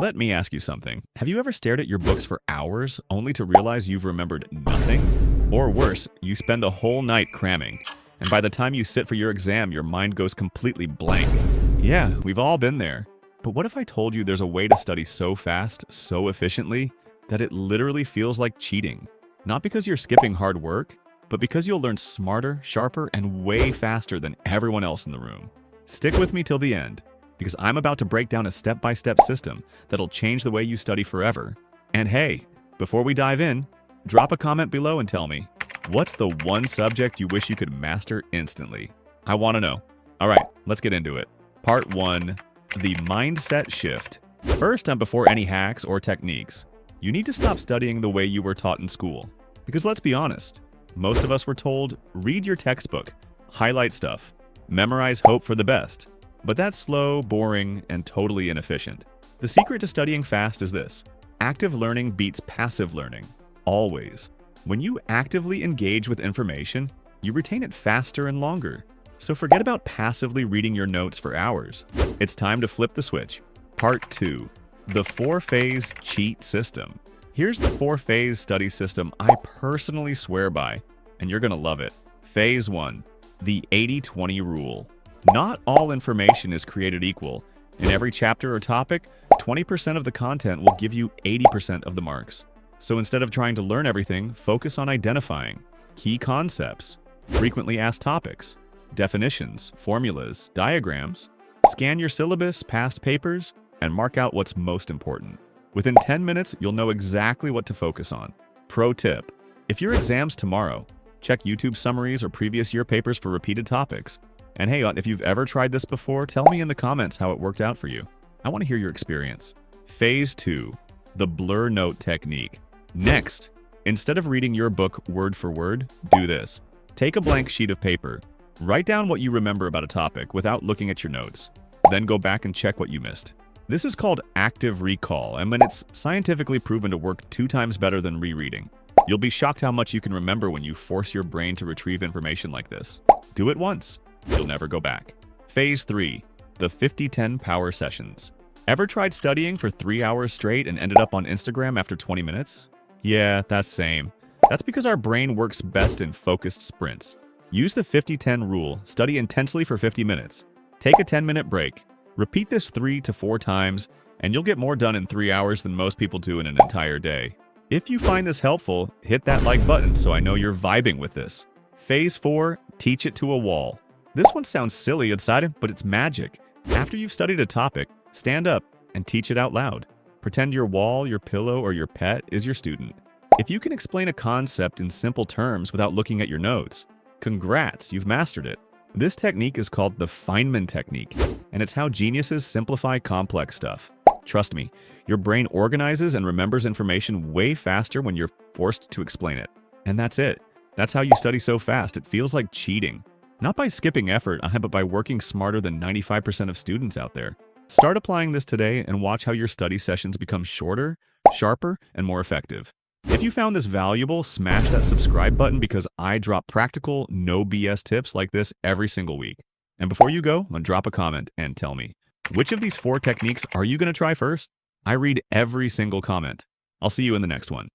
Let me ask you something. Have you ever stared at your books for hours only to realize you've remembered nothing? Or worse, you spend the whole night cramming, and by the time you sit for your exam, your mind goes completely blank. Yeah, we've all been there. But what if I told you there's a way to study so fast, so efficiently, that it literally feels like cheating? Not because you're skipping hard work, but because you'll learn smarter, sharper, and way faster than everyone else in the room. Stick with me till the end, because I'm about to break down a step-by-step system that'll change the way you study forever. And hey, before we dive in, drop a comment below and tell me, what's the one subject you wish you could master instantly? I want to know. All right, let's get into it. Part 1, the mindset shift. First, and before any hacks or techniques, you need to stop studying the way you were taught in school. Because let's be honest, most of us were told, read your textbook, highlight stuff, memorize, hope for the best. But that's slow, boring, and totally inefficient. The secret to studying fast is this: active learning beats passive learning. Always. When you actively engage with information, you retain it faster and longer. So forget about passively reading your notes for hours. It's time to flip the switch. Part 2. The 4-phase cheat system. Here's the 4-phase study system I personally swear by, and you're gonna love it. Phase 1. The 80-20 rule. Not all information is created equal. In every chapter or topic, 20% of the content will give you 80% of the marks. So instead of trying to learn everything, focus on identifying key concepts, frequently asked topics, definitions, formulas, diagrams. Scan your syllabus, past papers, and mark out what's most important. Within 10 minutes, you'll know exactly what to focus on. Pro tip: if your exam's tomorrow, check YouTube summaries or previous year papers for repeated topics. And hey, if you've ever tried this before, tell me in the comments how it worked out for you. I want to hear your experience. Phase 2. The blur note technique. Next, instead of reading your book word for word, do this. Take a blank sheet of paper. Write down what you remember about a topic without looking at your notes. Then go back and check what you missed. This is called active recall, and when it's scientifically proven to work 2 times better than rereading. You'll be shocked how much you can remember when you force your brain to retrieve information like this. Do it once. You'll never go back. Phase 3. The 50-10 power sessions. Ever tried studying for 3 hours straight and ended up on Instagram after 20 minutes? Yeah, that's same. That's because our brain works best in focused sprints. Use the 50-10 rule. Study intensely for 50 minutes. Take a 10-minute break. Repeat this 3 to 4 times, and you'll get more done in 3 hours than most people do in an entire day. If you find this helpful, hit that like button so I know you're vibing with this. Phase 4. Teach it to a wall. This one sounds silly inside, but it's magic. After you've studied a topic, stand up and teach it out loud. Pretend your wall, your pillow, or your pet is your student. If you can explain a concept in simple terms without looking at your notes, congrats, you've mastered it. This technique is called the Feynman technique, and it's how geniuses simplify complex stuff. Trust me, your brain organizes and remembers information way faster when you're forced to explain it. And that's it. That's how you study so fast, it feels like cheating. Not by skipping effort, but by working smarter than 95% of students out there. Start applying this today and watch how your study sessions become shorter, sharper, and more effective. If you found this valuable, smash that subscribe button because I drop practical, no BS tips like this every single week. And before you go, drop a comment and tell me, which of these 4 techniques are you going to try first? I read every single comment. I'll see you in the next one.